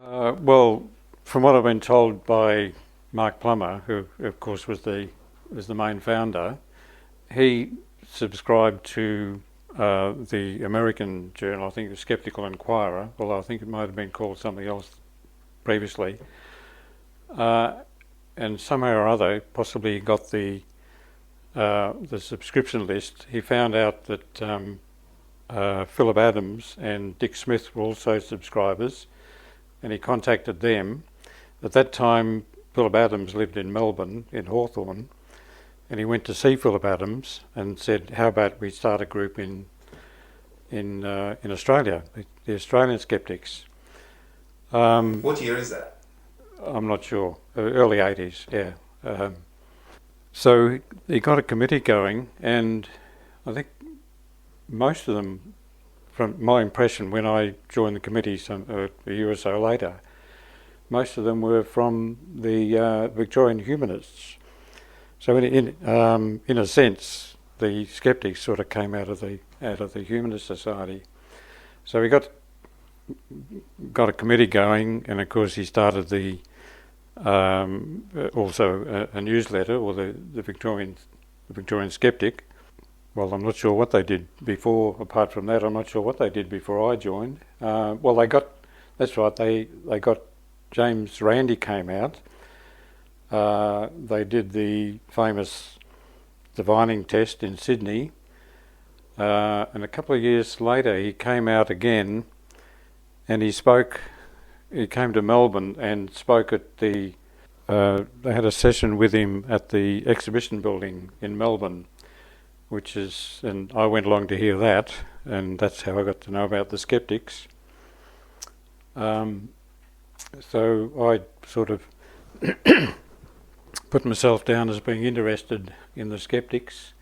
Well, from what I've been told by Mark Plummer, who of course was the main founder, he subscribed to the American journal. I think it was Skeptical Inquirer, although I think it might have been called something else previously. Uh, and somehow or other, possibly he got the subscription list. He found out that Philip Adams and Dick Smith were also subscribers, and he contacted them. At that time, Philip Adams lived in Melbourne, in Hawthorn, and he went to see Philip Adams and said, "How about we start a group in Australia, the Australian Skeptics?" What year is that? I'm not sure. Early 80s, yeah. Um, so he got a committee going, and I think most of them, from my impression when I joined the committee a year or so later, most of them were from the Victorian humanists. So in a sense, the skeptics sort of came out of the Humanist Society. So we got a committee going, and of course he started the also a newsletter, or the Victorian Skeptic. Well, I'm not sure what they did before. Apart from that, I'm not sure what they did before I joined. Well, that's right. They got James Randi came out. They did the famous divining test in Sydney, and a couple of years later he came out again, and he spoke. He came to Melbourne and spoke at the. They had a session with him at the exhibition building in Melbourne, and I went along to hear that, and that's how I got to know about the Skeptics. So I sort of put myself down as being interested in the Skeptics.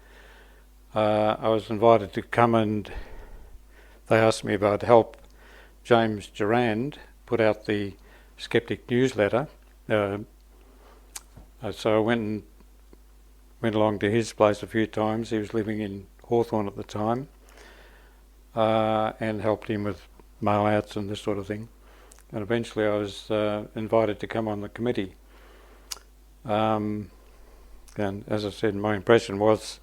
I was invited to come, and they asked me if I'd help James Durand put out the Skeptic newsletter. So I went along to his place a few times. He was living in Hawthorn at the time, and helped him with mail outs and this sort of thing. And eventually I was invited to come on the committee. And as I said, my impression was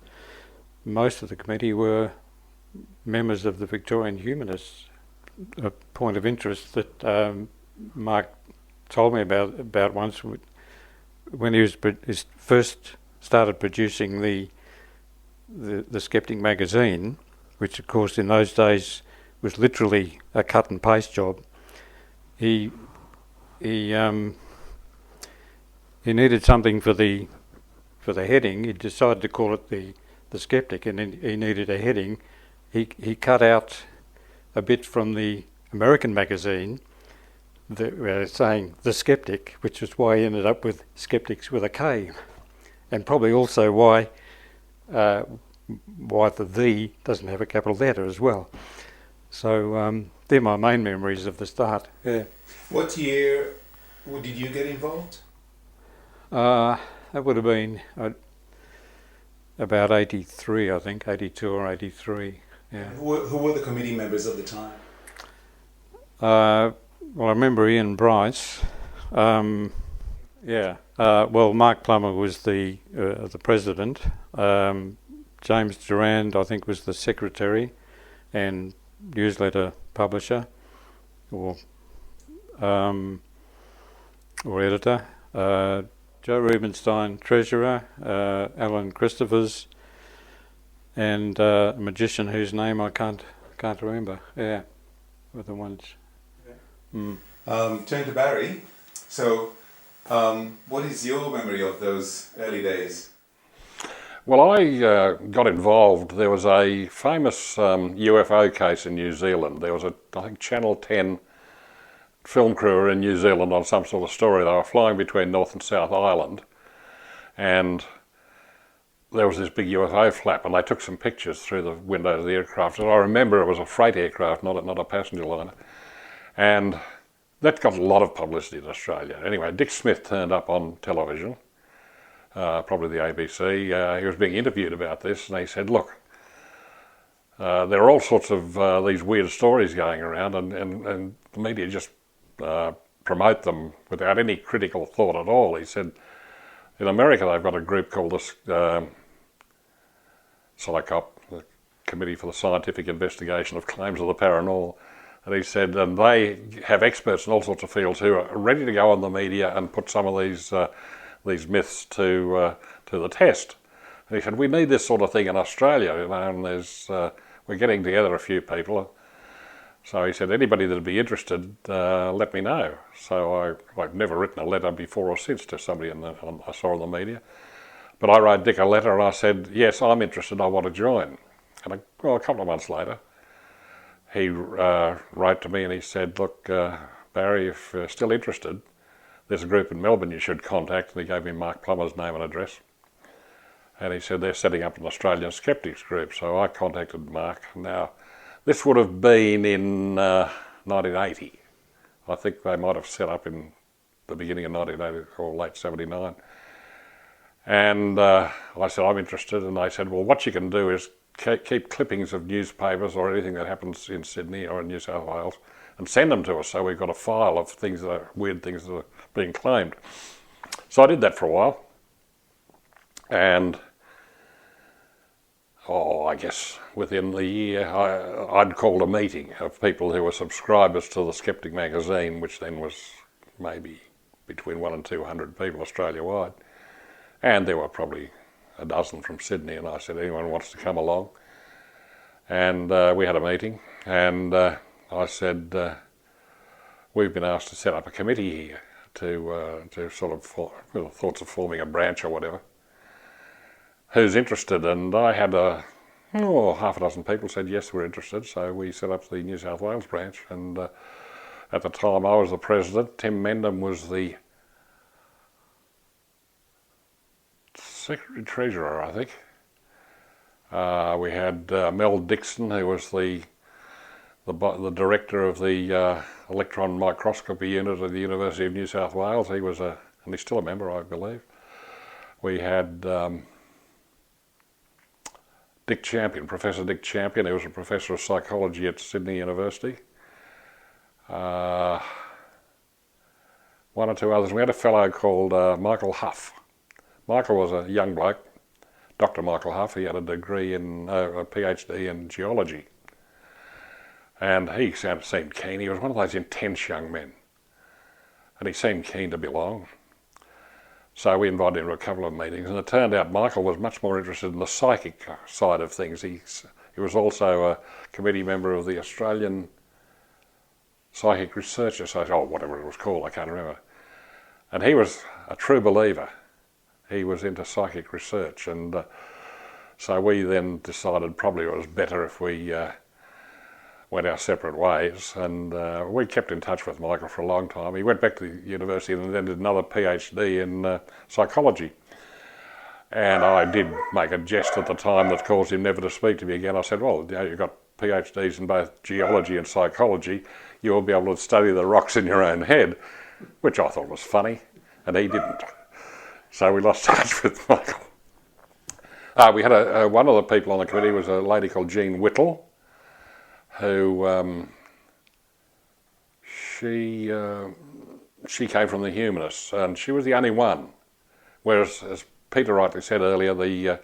most of the committee were members of the Victorian Humanists. A point of interest that Mark told me about once, when he first started producing the Skeptic magazine, which of course in those days was literally a cut and paste job. He needed something for the heading. He decided to call it the Skeptic, and he needed a heading. He cut out a bit from the American magazine saying the Skeptic, which is why he ended up with Skeptics with a K, and probably also why the doesn't have a capital letter as well. So they're my main memories of the start. Yeah. What year did you get involved? That would have been about 83, I think, 82 or 83. Yeah. Who were the committee members at the time? Well, I remember Ian Bryce. Yeah. Well, Mark Plummer was the president. James Durand, I think, was the secretary and newsletter publisher, or editor. Joe Rubenstein, treasurer. Alan Christophers, and a magician whose name I can't remember. Yeah, were the ones. Okay. Turn to Barry. So, what is your memory of those early days? Well, I got involved. There was a famous UFO case in New Zealand. There was I think Channel 10 film crew were in New Zealand on some sort of story. They were flying between North and South Island, and there was this big UFO flap, and they took some pictures through the window of the aircraft. And I remember it was a freight aircraft, not a passenger liner, and that got a lot of publicity in Australia. Anyway, Dick Smith turned up on television, probably the ABC. He was being interviewed about this, and he said, "Look, there are all sorts of these weird stories going around, and the media just promote them without any critical thought at all. He said, in America they've got a group called the SciCop, the Committee for the Scientific Investigation of Claims of the Paranormal. And he said, and they have experts in all sorts of fields who are ready to go on the media and put some of these myths to the test. And he said, we need this sort of thing in Australia, and we're getting together a few people. So he said, anybody that'd be interested, let me know. So I've never written a letter before or since to somebody I saw in the media. But I wrote Dick a letter and I said, yes, I'm interested, I want to join. And a couple of months later, he wrote to me and he said, look, Barry, if you're still interested, there's a group in Melbourne you should contact. And he gave me Mark Plummer's name and address. And he said they're setting up an Australian Skeptics group. So I contacted Mark. Now, this would have been in 1980. I think they might have set up in the beginning of 1980 or late 79. And I said, I'm interested. And they said, well, what you can do is keep clippings of newspapers or anything that happens in Sydney or in New South Wales and send them to us, so we've got a file of things that are weird things that are being claimed. So I did that for a while, and I guess within the year I'd called a meeting of people who were subscribers to the Skeptic magazine, which then was maybe between 100 and 200 people Australia-wide, and there were probably a dozen from Sydney, and I said, anyone wants to come along? And we had a meeting, and I said, we've been asked to set up a committee here to sort of thoughts of forming a branch or whatever. Who's interested? And I had half a dozen people said yes, we're interested, so we set up the New South Wales branch, and at the time I was the president. Tim Mendham was the Secretary Treasurer, I think. We had Mel Dixon, who was the director of the electron microscopy unit at the University of New South Wales. He was and he's still a member, I believe. We had Dick Champion, Professor Dick Champion. He was a professor of psychology at Sydney University. One or two others. We had a fellow called Michael Huff. Michael was a young bloke, Dr. Michael Huff. He had a degree a PhD in geology. And he seemed keen. He was one of those intense young men. And he seemed keen to belong. So we invited him to a couple of meetings, and it turned out Michael was much more interested in the psychic side of things. He was also a committee member of the Australian Psychic Research Association, or whatever it was called, I can't remember. And he was a true believer. He was into psychic research, and so we then decided probably it was better if we went our separate ways, and we kept in touch with Michael for a long time. He went back to the university and then did another PhD in psychology. And I did make a jest at the time that caused him never to speak to me again. I said, well, you've got PhDs in both geology and psychology, you'll be able to study the rocks in your own head, which I thought was funny, and he didn't. So we lost touch with Michael. We had one of the people on the committee was a lady called Jean Whittle, who she came from the humanists, and she was the only one. Whereas, as Peter rightly said earlier, the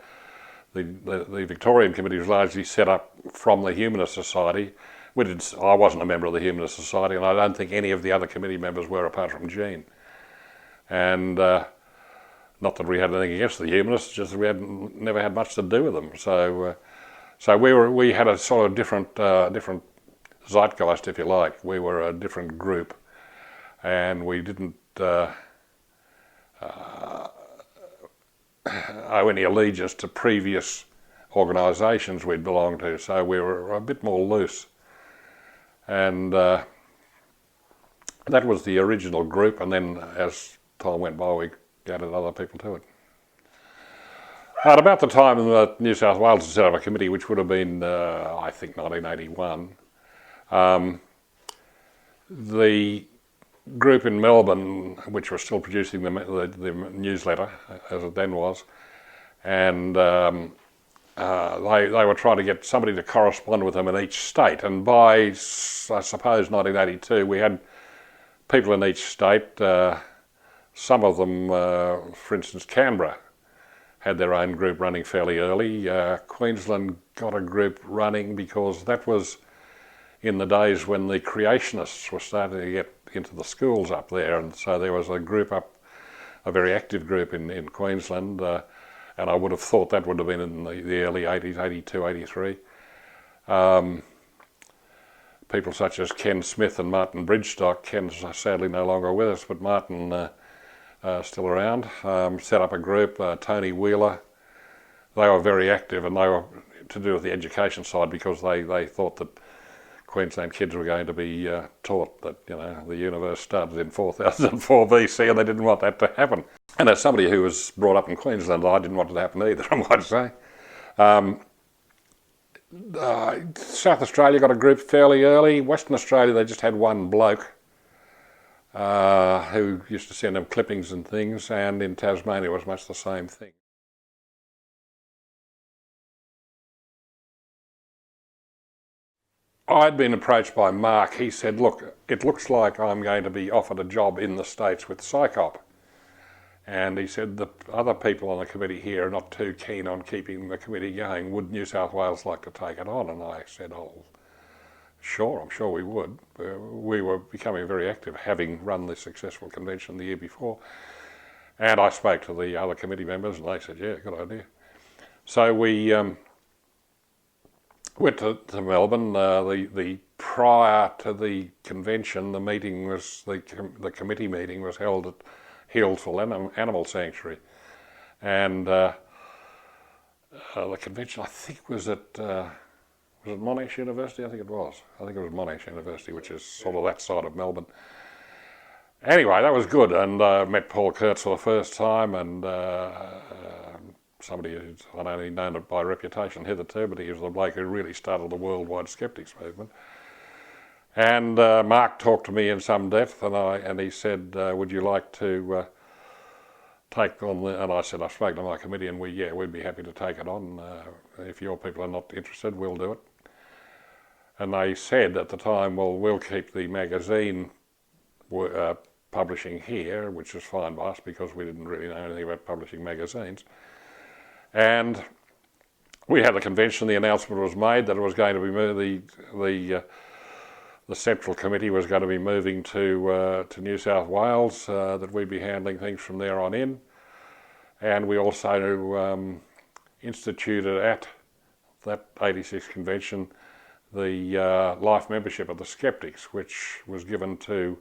Victorian committee was largely set up from the Humanist Society. I wasn't a member of the Humanist Society, and I don't think any of the other committee members were, apart from Jean. And not that we had anything against the humanists, just we never had much to do with them. So we had a sort of different zeitgeist, if you like. We were a different group, and we didn't owe any allegiance to previous organisations we'd belonged to. So we were a bit more loose, and that was the original group. And then as time went by, we added other people to it. At about the time that New South Wales set up a committee, which would have been, I think, 1981, the group in Melbourne, which was still producing the newsletter, as it then was, and they were trying to get somebody to correspond with them in each state. And by, I suppose, 1982, we had people in each state, some of them, for instance, Canberra, had their own group running fairly early. Queensland got a group running because that was in the days when the creationists were starting to get into the schools up there, and so there was a group up, a very active group in Queensland, and I would have thought that would have been in the early 80s, 82, 83. People such as Ken Smith and Martin Bridgestock. Ken's sadly no longer with us, but Martin still around, set up a group. Tony Wheeler, they were very active, and they were to do with the education side because they thought that Queensland kids were going to be taught that, you know, the universe started in 4004 BC, and they didn't want that to happen. And as somebody who was brought up in Queensland, I didn't want it to happen either, I might say. South Australia got a group fairly early. Western Australia, they just had one bloke who used to send them clippings and things, and in Tasmania it was much the same thing. I'd been approached by Mark. He said, look, it looks like I'm going to be offered a job in the States with Psychop. And he said, the other people on the committee here are not too keen on keeping the committee going. Would New South Wales like to take it on? And I said, oh, sure, I'm sure we would. We were becoming very active, having run the successful convention the year before. And I spoke to the other committee members, and they said, yeah, good idea. So we went to Melbourne. The prior to the convention, the meeting was the committee meeting was held at Healesville Animal Sanctuary, and the convention I think was at was it Monash University? I think it was. I think it was Monash University, which is sort of that side of Melbourne. Anyway, that was good, and met Paul Kurtz for the first time, and somebody who's not only known it by reputation hitherto, but he was the bloke who really started the worldwide Skeptics movement. And Mark talked to me in some depth, and he said, would you like to take on the, and I said, I spoke to my committee, and we'd be happy to take it on. If your people are not interested, we'll do it. And they said at the time, well, we'll keep the magazine publishing here, which is fine by us because we didn't really know anything about publishing magazines. And we had a convention. The announcement was made that it was going to be the Central Committee was going to be moving to New South Wales, that we'd be handling things from there on in. And we also instituted at that 86 convention the life membership of the Skeptics, which was given to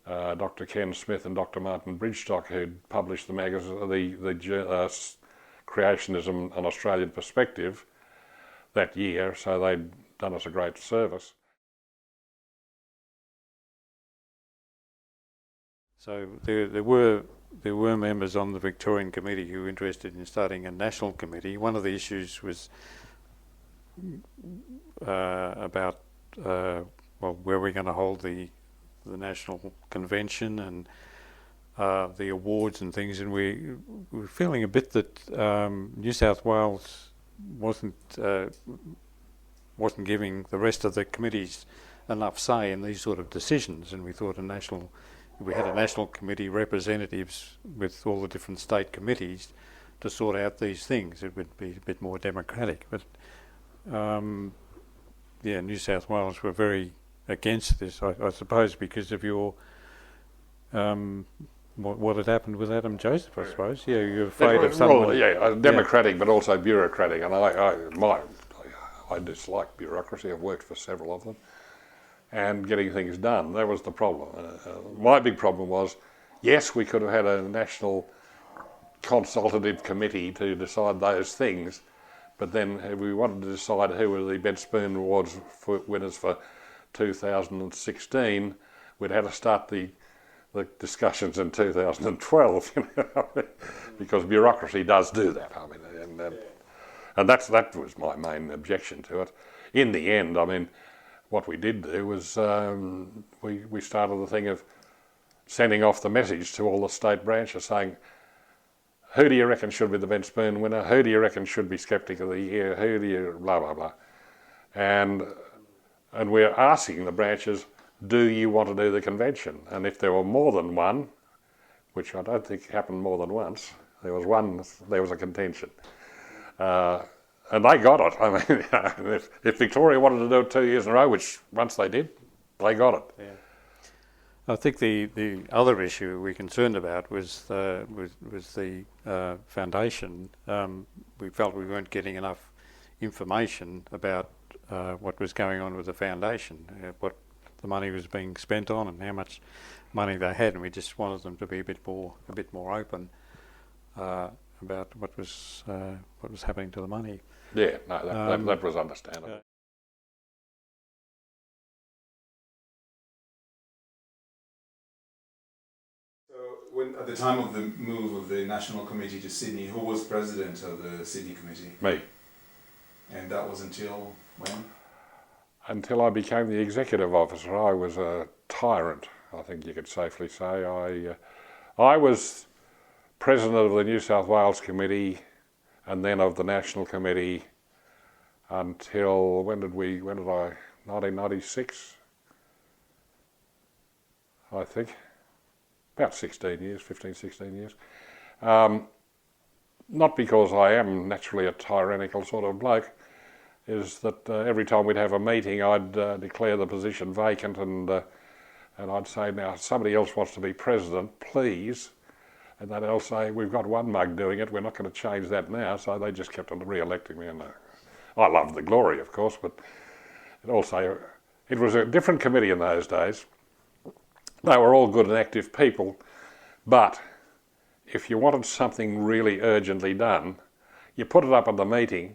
Dr. Ken Smith and Dr. Martin Bridgestock, who'd published the magazine, the Creationism, an Australian Perspective, that year, so they'd done us a great service. So there were members on the Victorian committee who were interested in starting a national committee. One of the issues was about where we're going to hold the national convention and the awards and things, and we were feeling a bit that New South Wales wasn't giving the rest of the committees enough say in these sort of decisions, and we thought we had a national committee, representatives with all the different state committees to sort out these things. It would be a bit more democratic. But New South Wales were very against this, I suppose, because of your what had happened with Adam Joseph, I suppose. Yeah, you're afraid of someone. Well, democratic, but also bureaucratic, and I dislike bureaucracy. I've worked for several of them. And getting things done, that was the problem. My big problem was, yes, we could have had a national consultative committee to decide those things, but then if we wanted to decide who were the Ben Spoon Awards winners for 2016, we'd have to start the discussions in 2012, because bureaucracy does do that. I mean, and that was my main objection to it. In the end, I mean, what we did do was we started the thing of sending off the message to all the state branches saying, who do you reckon should be the Ben Spoon winner? Who do you reckon should be Skeptic of the Year? Who do you blah, blah, blah. And we're asking the branches, do you want to do the convention? And if there were more than one, which I don't think happened more than once, there was a contention. And they got it. I mean, if Victoria wanted to do it 2 years in a row, which once they did, they got it. Yeah. I think the other issue we're concerned about was the foundation. We felt we weren't getting enough information about what was going on with the foundation, what the money was being spent on, and how much money they had, and we just wanted them to be a bit more open about what was happening to the money. Yeah, no, that was understandable. At the time of the move of the National Committee to Sydney, who was president of the Sydney Committee? Me. And that was until when? Until I became the executive officer. I was a tyrant, I think you could safely say. I was president of the New South Wales Committee and then of the National Committee until, when did I, 1996, I think. About 16 years, 15, 16 years. Not because I am naturally a tyrannical sort of bloke, is that every time we'd have a meeting I'd declare the position vacant and I'd say, now somebody else wants to be president, please. And they'd all say, we've got one mug doing it, we're not going to change that now. So they just kept on re-electing me. And I loved the glory, of course, but it was a different committee in those days. They were all good and active people, but if you wanted something really urgently done, you put it up at the meeting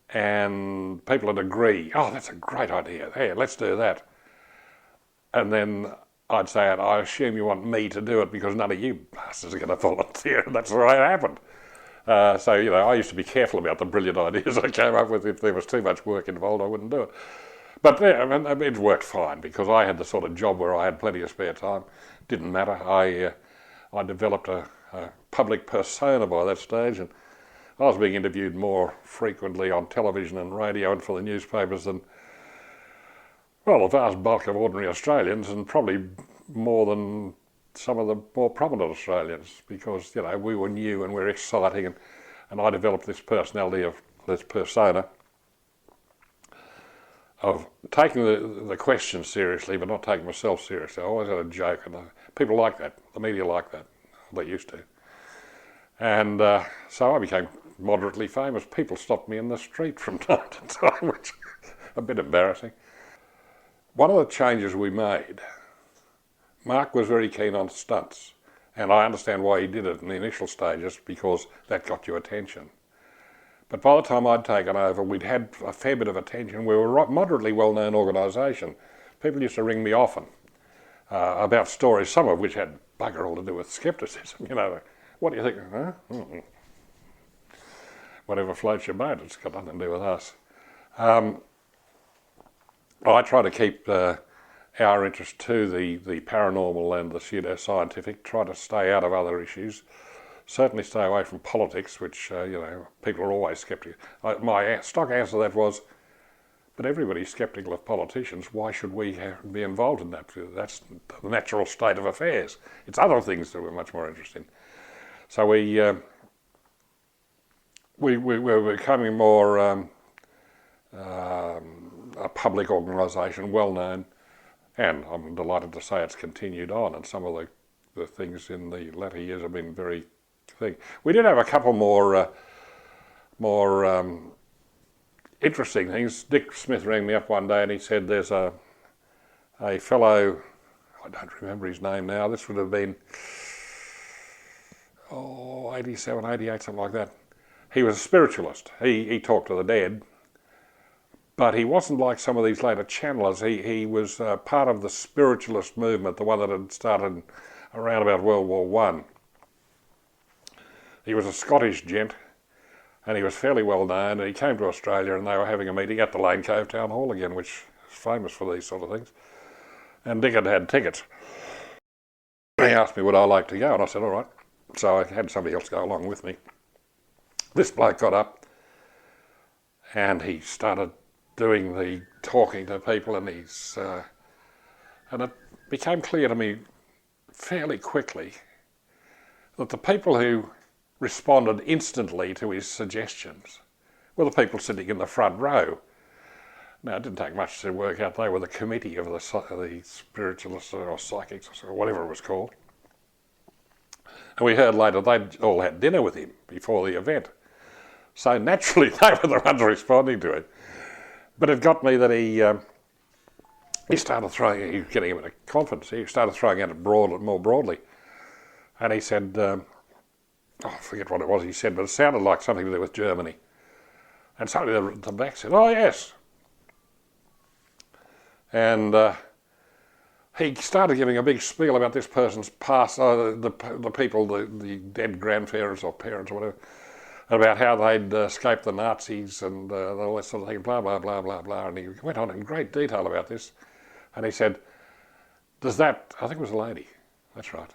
and people would agree, oh, that's a great idea, hey, let's do that. And then I'd say, I assume you want me to do it because none of you bastards are going to volunteer, and that's the way it happened. So, I used to be careful about the brilliant ideas I came up with. If there was too much work involved, I wouldn't do it. But yeah, I mean, it worked fine because I had the sort of job where I had plenty of spare time. Didn't matter. I developed a public persona by that stage, and I was being interviewed more frequently on television and radio and for the newspapers than, well, the vast bulk of ordinary Australians, and probably more than some of the more prominent Australians, because we were new and we're exciting, and I developed this personality of this persona of taking the questions seriously but not taking myself seriously. I always had a joke, and people like that. The media like that. They used to. And so I became moderately famous. People stopped me in the street from time to time, which is a bit embarrassing. One of the changes we made, Mark was very keen on stunts, and I understand why he did it in the initial stages, because that got you attention. But by the time I'd taken over, we'd had a fair bit of attention. We were a moderately well-known organisation. People used to ring me often about stories, some of which had bugger all to do with scepticism. What do you think? Huh? Mm-mm. Whatever floats your boat, it's got nothing to do with us. I try to keep our interest to the paranormal and the pseudoscientific, try to stay out of other issues. Certainly stay away from politics, which, people are always sceptical. My stock answer to that was, but everybody's sceptical of politicians. Why should we be involved in that? That's the natural state of affairs. It's other things that we're much more interested in. So we're becoming more a public organisation, well known, and I'm delighted to say it's continued on, and some of the things in the latter years have been very thing. We did have a couple more interesting things. Dick Smith rang me up one day and he said there's a fellow, I don't remember his name now, this would have been 87, 88, something like that. He was a spiritualist. He talked to the dead, but he wasn't like some of these later channelers. He was part of the spiritualist movement, the one that had started around about World War One. He was a Scottish gent, and he was fairly well known, and he came to Australia and they were having a meeting at the Lane Cove Town Hall again, which is famous for these sort of things. And Dick had tickets. He asked me would I like to go, and I said all right. So I had somebody else go along with me. This bloke got up and he started doing the talking to people, and And it became clear to me fairly quickly that the people who responded instantly to his suggestions were the people sitting in the front row. Now, it didn't take much to work out they were the committee of the spiritualists or psychics or whatever it was called. And we heard later they'd all had dinner with him before the event. So naturally they were the ones responding to it. But it got me that he started throwing, he was getting a bit of confidence, he started throwing out more broadly. And he said, I forget what it was he said, but it sounded like something to do with Germany. And suddenly the back said, oh yes. And he started giving a big spiel about this person's past, the people, the dead grandparents or parents or whatever, about how they'd escaped the Nazis and all that sort of thing, blah, blah, blah, blah, blah. And he went on in great detail about this. And he said, does that, I think it was a lady, that's right.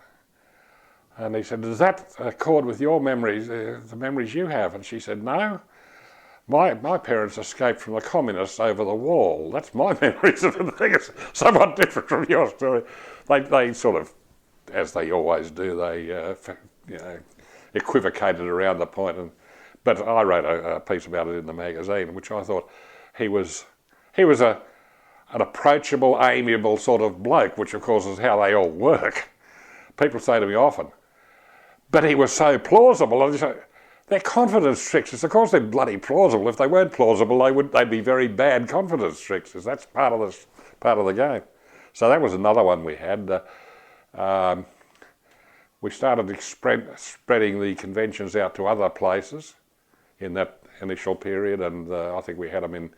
And he said, does that accord with your memories, the memories you have? And she said, no. My parents escaped from the communists over the wall. That's my memories of the thing. It's somewhat different from your story. They sort of, as they always do, they equivocated around the point. But I wrote a piece about it in the magazine, which I thought he was an approachable, amiable sort of bloke, which of course is how they all work. People say to me often, but he was so plausible. And they're confidence tricksters. Of course they're bloody plausible. If they weren't plausible, they'd be very bad confidence tricksters. That's part of the game. So that was another one we had. We started spreading the conventions out to other places in that initial period, and I think we had them in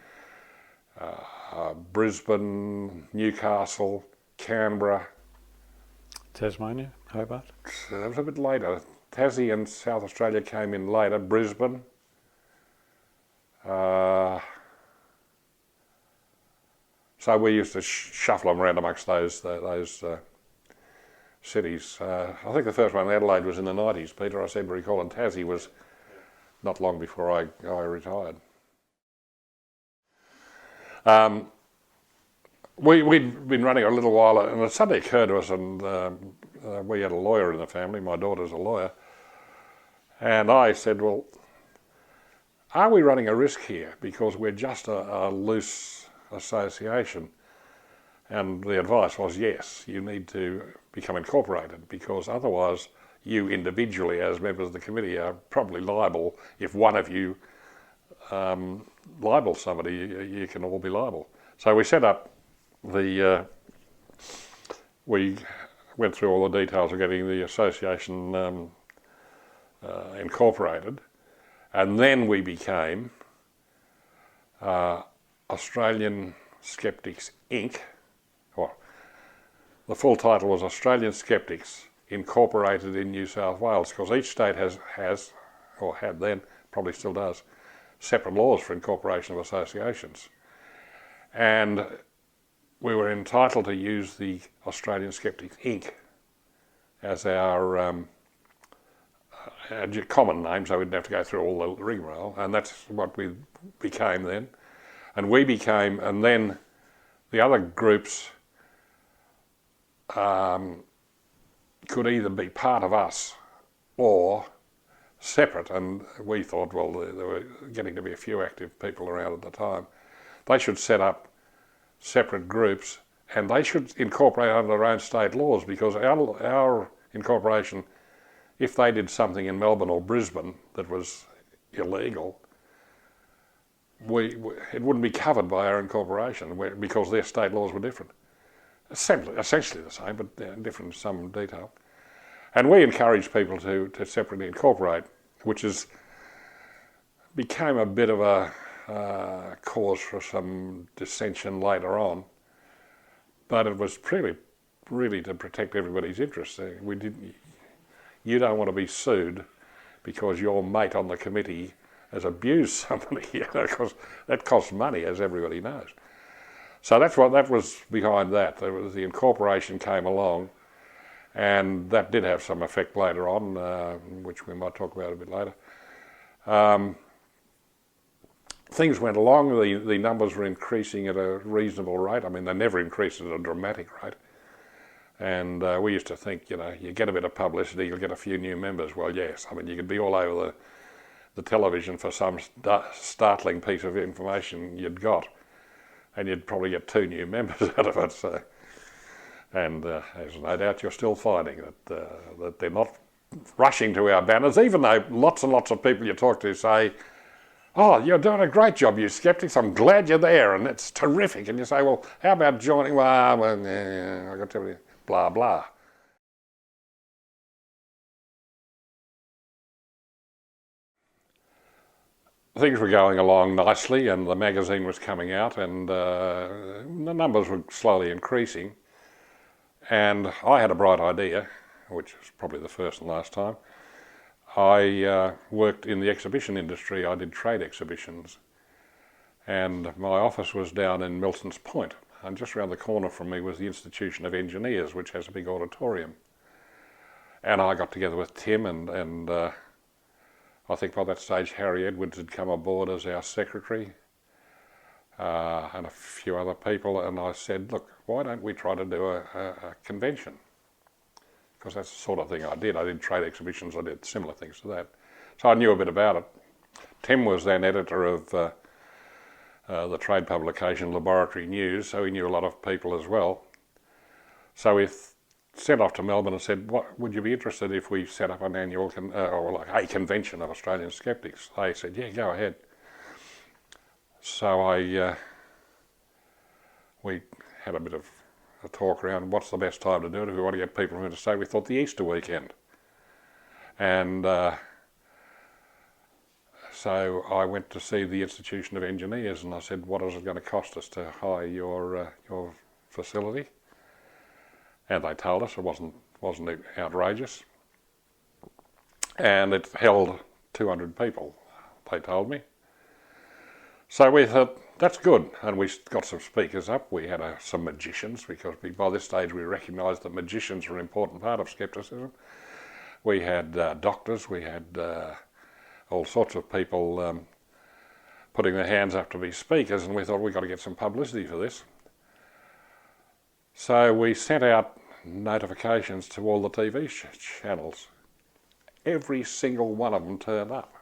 Brisbane, Newcastle, Canberra. Tasmania, Hobart. That was a bit later. Tassie and South Australia came in later. Brisbane. So we used to shuffle them around amongst those cities. I think the first one in Adelaide was in the 90s, Peter, I seem to recall, and Tassie was not long before I retired. We'd been running a little while, and it suddenly occurred to us, and we had a lawyer in the family, my daughter's a lawyer, and I said, well, are we running a risk here? Because we're just a loose association. And the advice was, yes, you need to become incorporated, because otherwise you individually as members of the committee are probably liable. If one of you libels somebody, you can all be liable. So we set up we went through all the details of getting the association incorporated, and then we became Australian Skeptics Inc. Well, the full title was Australian Skeptics Incorporated in New South Wales, because each state has or had then, probably still does, separate laws for incorporation of associations. And we were entitled to use the Australian Skeptics Inc. as our common name, so we didn't have to go through all the rigmarole, and that's what we became then. And we became, and then the other groups could either be part of us or separate, and we thought, well, there were getting to be a few active people around at the time. They should set up separate groups, and they should incorporate under their own state laws, because our incorporation, if they did something in Melbourne or Brisbane that was illegal, it wouldn't be covered by our incorporation because their state laws were different. Essentially the same, but different in some detail. And we encourage people to separately incorporate, which became a bit of a cause for some dissension later on. But it was really to protect everybody's interests. You don't want to be sued because your mate on the committee has abused somebody, because that costs money, as everybody knows. So that was behind that. The incorporation came along, and that did have some effect later on, which we might talk about a bit later. Things went along, the numbers were increasing at a reasonable rate. I mean, they never increased at a dramatic rate. And we used to think, you know, you get a bit of publicity, you'll get a few new members. Well, yes, I mean, you could be all over the television for some startling piece of information you'd got, and you'd probably get 2 new members out of it. So, and there's no doubt you're still finding that they're not rushing to our banners, even though lots and lots of people you talk to say, "Oh, you're doing a great job, you Skeptics. I'm glad you're there, and it's terrific." And you say, "Well, how about joining?" Well, I got to tell you, blah blah. Things were going along nicely, and the magazine was coming out, and the numbers were slowly increasing. And I had a bright idea, which was probably the first and last time. I worked in the exhibition industry. I did trade exhibitions, and my office was down in Milsons Point, and just around the corner from me was the Institution of Engineers, which has a big auditorium. And I got together with Tim, and I think by that stage Harry Edwards had come aboard as our secretary, and a few other people, and I said, "Look, why don't we try to do a convention?" Because that's the sort of thing I did. I did trade exhibitions, I did similar things to that. So I knew a bit about it. Tim was then editor of the trade publication Laboratory News, so he knew a lot of people as well. So we sent off to Melbourne and said, "What would you be interested if we set up an annual or like a convention of Australian skeptics?" They said, "Yeah, go ahead." So we had a bit of a talk around what's the best time to do it if we want to get people from interstate. We thought the Easter weekend, and so I went to see the Institution of Engineers, and I said, "What is it going to cost us to hire your facility?" And they told us it wasn't outrageous, and it held 200 people, they told me. So we thought, that's good, and we got some speakers up. We had some magicians, because by this stage we recognised that magicians are an important part of skepticism. We had doctors, we had all sorts of people putting their hands up to be speakers, and we thought, we've got to get some publicity for this. So we sent out notifications to all the TV channels. Every single one of them turned up.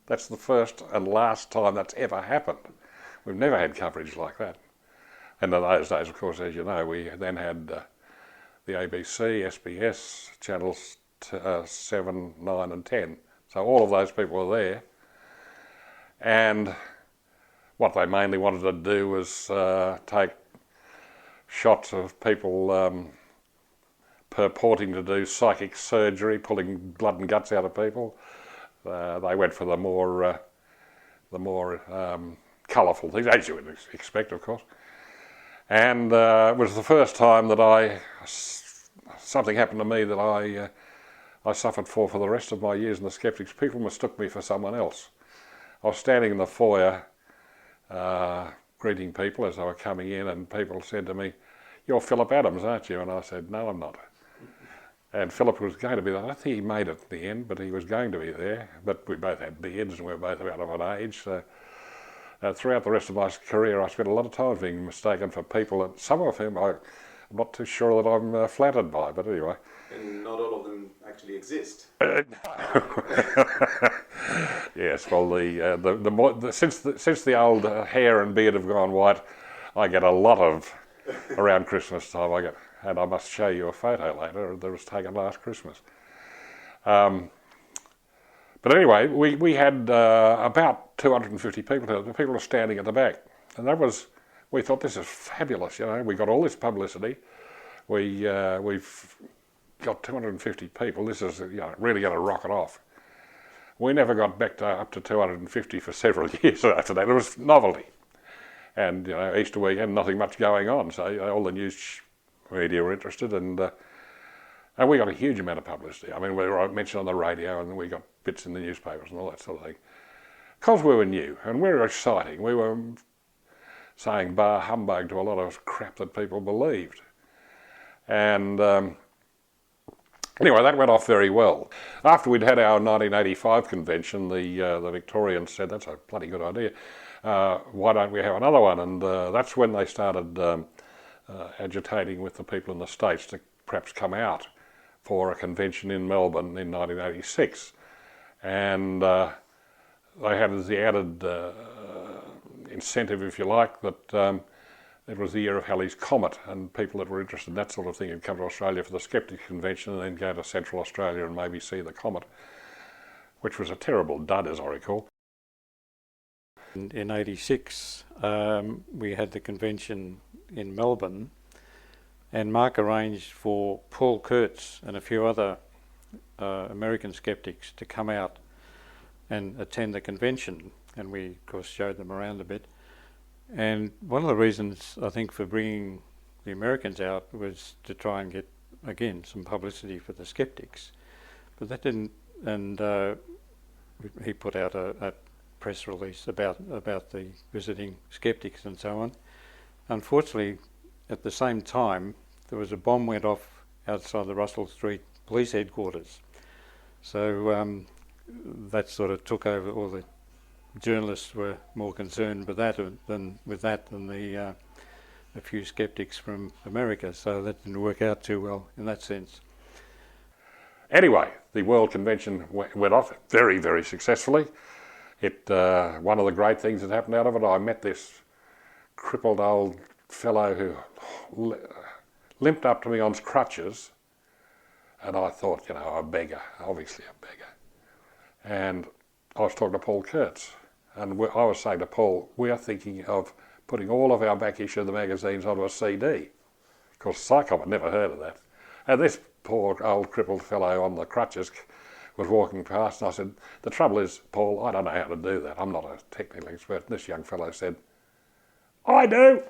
That's the first and last time that's ever happened. We've never had coverage like that. And in those days, of course, as you know, we then had the ABC, SBS, channels 7, 9 and 10. So all of those people were there. And what they mainly wanted to do was take shots of people purporting to do psychic surgery, pulling blood and guts out of people. They went for the more colourful things, as you would expect, of course. And it was the first time that something happened to me that I suffered for the rest of my years in the Skeptics. People mistook me for someone else. I was standing in the foyer greeting people as they were coming in, and people said to me, "You're Philip Adams, aren't you?" And I said, "No, I'm not." And Philip was going to be there. I don't think he made it at the end, but he was going to be there. But we both had beards and we were both about of an age. So throughout the rest of my career, I spent a lot of time being mistaken for people, and some of whom I'm not too sure that I'm flattered by. But anyway. And not all of them actually exist. Yes, well, since the old hair and beard have gone white, I get a lot of around Christmas time. And I must show you a photo later that was taken last Christmas. But anyway, we had about 250 people. The people were standing at the back, and we thought, this is fabulous. You know, we got all this publicity. We've got 250 people. This is really going to rocket off. We never got back up to 250 for several years after that. It was novelty, and Easter weekend, nothing much going on. So all the news media were interested, and we got a huge amount of publicity. I mean, we were mentioned on the radio, and we got bits in the newspapers and all that sort of thing. Because we were new, and we were exciting. We were saying bar humbug to a lot of crap that people believed. And anyway, that went off very well. After we'd had our 1985 convention, the Victorians said, "That's a bloody good idea. Why don't we have another one?" And that's when they started agitating with the people in the States to perhaps come out for a convention in Melbourne in 1986. And they had the added incentive, if you like, that it was the year of Halley's Comet, and people that were interested in that sort of thing had come to Australia for the Skeptics convention and then go to Central Australia and maybe see the comet, which was a terrible dud, as I recall. In '86, we had the convention in Melbourne, and Mark arranged for Paul Kurtz and a few other American skeptics to come out and attend the convention, and we of course showed them around a bit. And one of the reasons I think for bringing the Americans out was to try and get again some publicity for the skeptics, but that didn't. And he put out a press release about the visiting skeptics and so on. Unfortunately, at the same time, there was a bomb went off outside the Russell Street Police Headquarters. So that sort of took over. All the journalists were more concerned with that than the a few skeptics from America. So that didn't work out too well in that sense. Anyway, the World Convention went off very, very successfully. One of the great things that happened out of it, I met this crippled old fellow who limped up to me on crutches, and I thought, a beggar, obviously a beggar. And I was talking to Paul Kurtz, and I was saying to Paul, we are thinking of putting all of our back issue of the magazines onto a CD. Of course, Psychop had never heard of that. And this poor old crippled fellow on the crutches was walking past, and I said, the trouble is, Paul, I don't know how to do that. I'm not a technical expert. And this young fellow said, I do,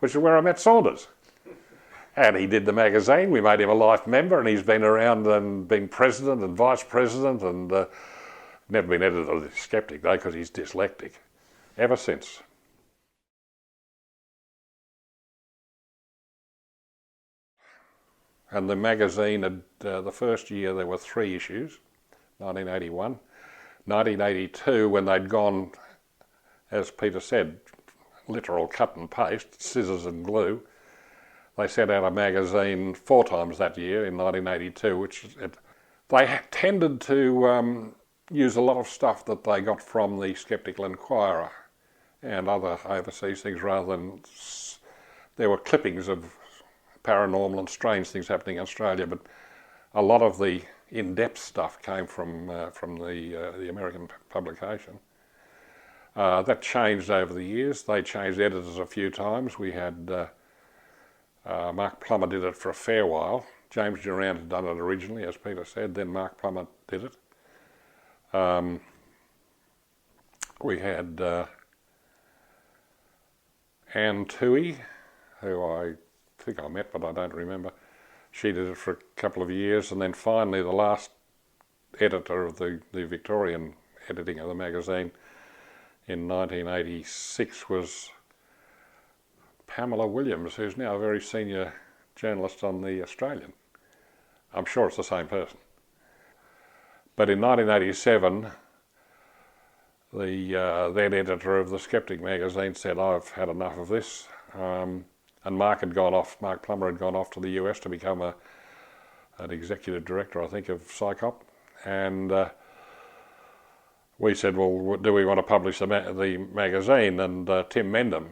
which is where I met Saunders. And he did the magazine. We made him a life member, and he's been around and been president and vice president, and never been editor of the Skeptic, though, because he's dyslexic, ever since. And the magazine, had, the first year there were 3 issues, 1981. 1982, when they'd gone, as Peter said, literal cut and paste, scissors and glue, they sent out a magazine 4 times that year in 1982, they tended to use a lot of stuff that they got from the Skeptical Inquirer and other overseas things, rather than, there were clippings of paranormal and strange things happening in Australia, but a lot of the in-depth stuff came from the American publication. That changed over the years. They changed editors a few times. We had Mark Plummer did it for a fair while. James Durant had done it originally, as Peter said, then Mark Plummer did it. We had Anne Toohey, who I think I met, but I don't remember. She did it for a couple of years, and then finally the last editor of the Victorian editing of the magazine in 1986 was Pamela Williams, who's now a very senior journalist on the Australian. I'm sure it's the same person. But in 1987, the then editor of the Skeptic magazine said, I've had enough of this. And Mark Plummer had gone off to the US to become an executive director, I think, of Psychop. And we said, well, do we want to publish the magazine? And Tim Mendham,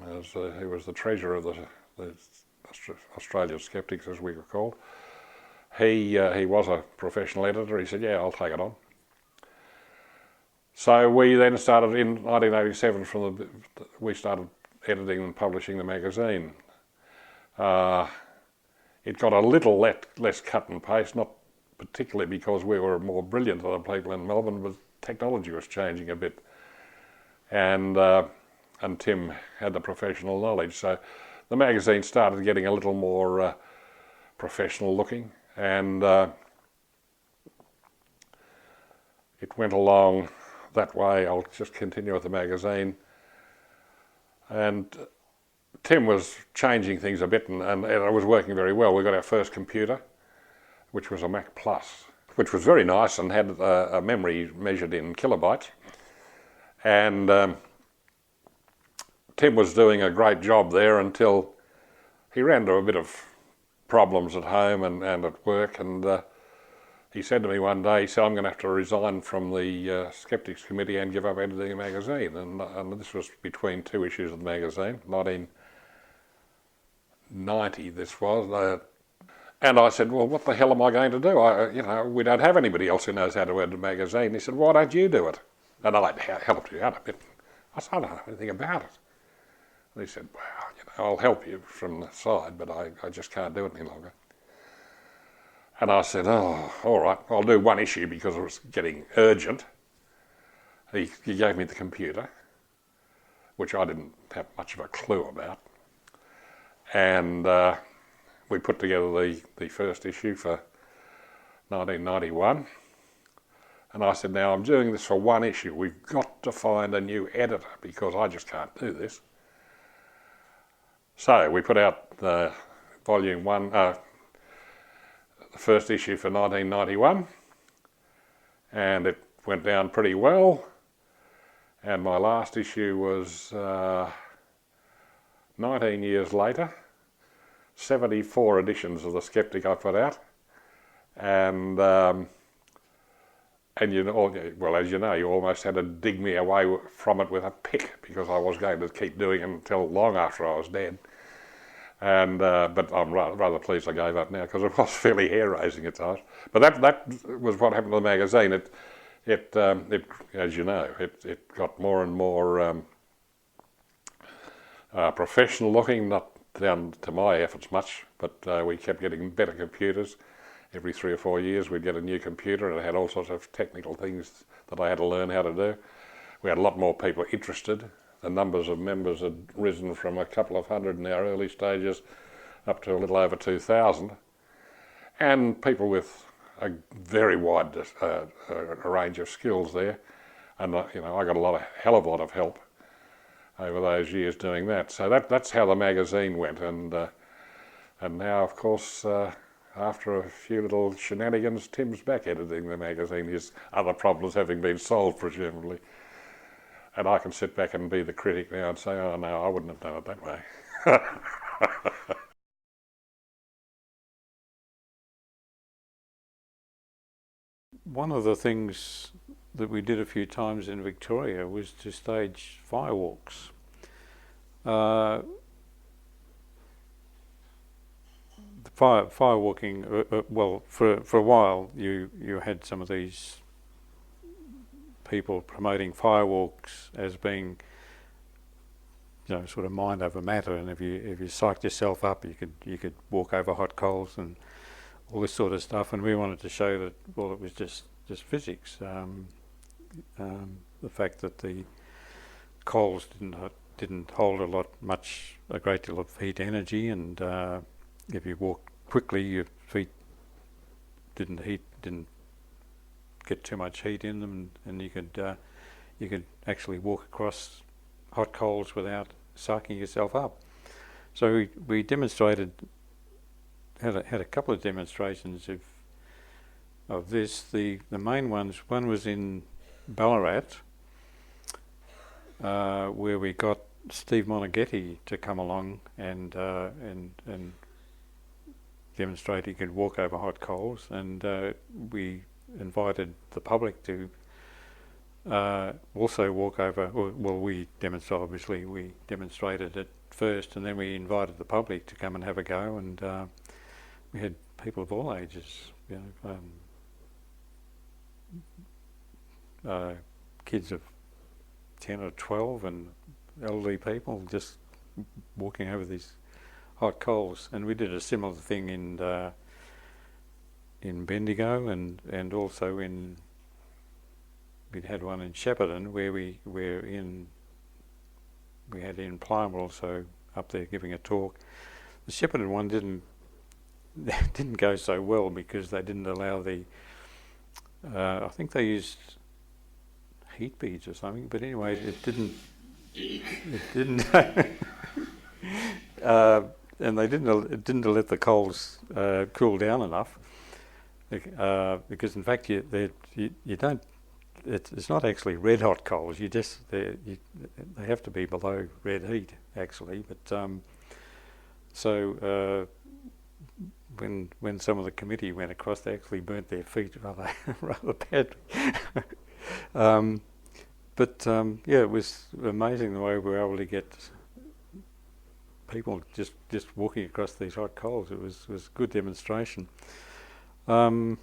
who was the treasurer of the Australian Skeptics, as we were called, he was a professional editor. He said, yeah, I'll take it on. So we then started in 1987. We started editing and publishing the magazine. It got a little less cut and paste, not particularly because we were more brilliant than the people in Melbourne, but technology was changing a bit, and Tim had the professional knowledge, so the magazine started getting a little more professional looking, and it went along that way. I'll just continue with the magazine, and Tim was changing things a bit, and it was working very well. We got our first computer, which was a Mac Plus, which was very nice and had a memory measured in kilobytes. And Tim was doing a great job there until he ran into a bit of problems at home and at work, and he said to me one day, he said, I'm going to have to resign from the Skeptics committee and give up editing the magazine. And this was between two issues of the magazine, 1990 this was. And I said, well, what the hell am I going to do? We don't have anybody else who knows how to edit a magazine. He said, why don't you do it? And I helped you out a bit. I said, I don't know anything about it. And he said, well, I'll help you from the side, but I just can't do it any longer. And I said, oh, all right, I'll do one issue because it was getting urgent. He gave me the computer, which I didn't have much of a clue about. And we put together the first issue for 1991. And I said, now I'm doing this for one issue. We've got to find a new editor because I just can't do this. So we put out volume one, the first issue for 1991, and it went down pretty well. And my last issue was 19 years later, 74 editions of The Skeptic I put out, and you know, well, as you know, you almost had to dig me away from it with a pick because I was going to keep doing it until long after I was dead. And but I'm rather pleased I gave up now because it was fairly hair-raising at times. But that was what happened to the magazine. It as you know, it got more and more professional looking, not down to my efforts much, but we kept getting better computers. Every 3 or 4 years we'd get a new computer, and it had all sorts of technical things that I had to learn how to do. We had a lot more people interested. The numbers of members had risen from a couple of hundred in our early stages up to a little over 2,000. And people with a very wide range of skills there. And I got a hell of a lot of help over those years doing that. So that's how the magazine went. And now, of course, after a few little shenanigans, Tim's back editing the magazine, his other problems having been solved, presumably. And I can sit back and be the critic now and say, oh no, I wouldn't have done it that way. One of the things that we did a few times in Victoria was to stage firewalks. Firewalking, well, for a while you had some of these people promoting firewalks as being, sort of mind over matter, and if you psyched yourself up, you could walk over hot coals and all this sort of stuff. And we wanted to show that, well, it was just physics. The fact that the coals didn't hold a great deal of heat energy, and if you walked quickly, your feet didn't get too much heat in them, and you could actually walk across hot coals without psyching yourself up. So we demonstrated, had a couple of demonstrations of this. The main ones, one was in Ballarat, where we got Steve Monaghetti to come along and demonstrate he could walk over hot coals, and we invited the public to also walk over. Well, we demonstrated it first, and then we invited the public to come and have a go, and we had people of all ages, kids of 10 or 12 and elderly people just walking over these hot coals. And we did a similar thing in Bendigo, and also we'd had one in Shepparton where we had Ian Plum also up there giving a talk. The Shepparton one didn't go so well because they didn't allow the I think they used heat beads or something, but anyway, it didn't and it didn't let the coals cool down enough, because in fact you don't. It's not actually red hot coals. They have to be below red heat actually. But so when some of the committee went across, they actually burnt their feet rather rather badly. Yeah, it was amazing the way we were able to get people just walking across these hot coals. It was a good demonstration. And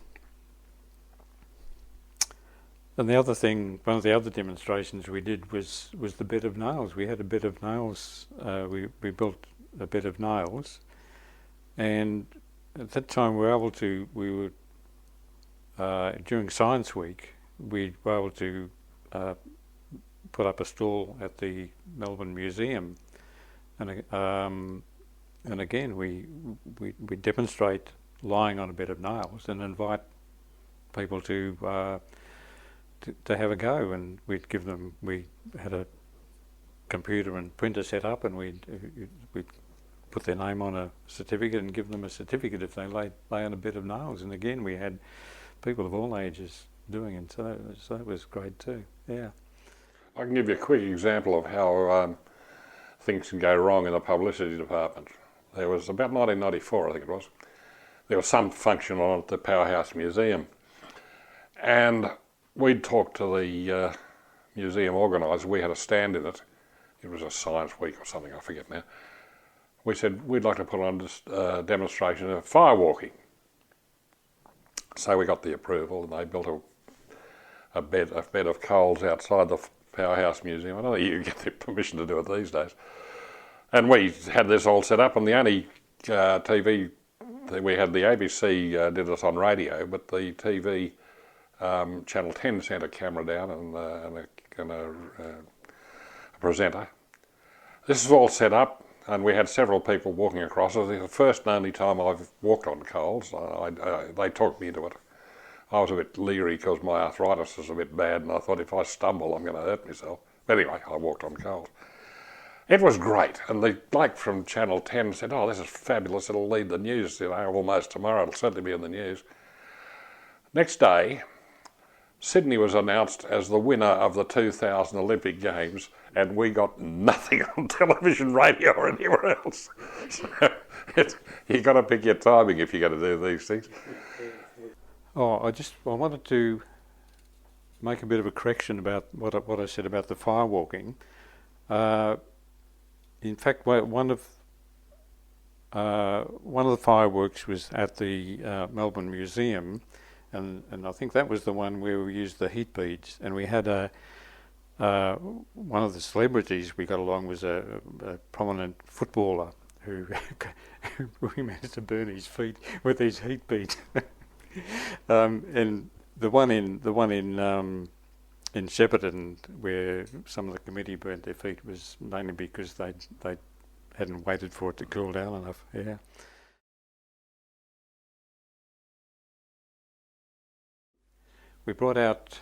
the other thing, one of the other demonstrations we did was the bed of nails. We had a bed of nails. We built a bed of nails, and at that time we were during Science Week, we were able to put up a stall at the Melbourne Museum, and again we demonstrate lying on a bed of nails and invite people to have a go, and we had a computer and printer set up, and we'd put their name on a certificate and give them a certificate if they lay on a bed of nails. And again, we had people of all ages doing it, so that was great too. Yeah. I can give you a quick example of how things can go wrong in the publicity department. There was about 1994, I think it was. There was some function on at the Powerhouse Museum, and we'd talked to the museum organiser. We had a stand in it. It was a Science Week or something, I forget now. We said we'd like to put on a demonstration of firewalking. So we got the approval, and they built a bed of coals outside the Powerhouse Museum. I don't think you get the permission to do it these days. And we had this all set up, and the only TV we had, the ABC did it on radio, but the TV Channel 10 sent a camera down and a presenter. This is all set up, and we had several people walking across. It was the first and only time I've walked on coals. They talked me into it. I was a bit leery because my arthritis is a bit bad, and I thought if I stumble I'm going to hurt myself. But anyway, I walked on coals. It was great, and the bloke from Channel 10 said, "Oh, this is fabulous, it'll lead the news, almost tomorrow, it'll certainly be in the news." Next day, Sydney was announced as the winner of the 2000 Olympic Games, and we got nothing on television, radio or anywhere else. So you've got to pick your timing if you're going to do these things. Oh, I wanted to make a bit of a correction about what I said about the firewalking. In fact, one of the fireworks was at the Melbourne Museum, and I think that was the one where we used the heat beads, and we had one of the celebrities we got along was a prominent footballer who we managed to burn his feet with these heat beads. And the one in Shepparton, where some of the committee burnt their feet, was mainly because they hadn't waited for it to cool down enough. Yeah. We brought out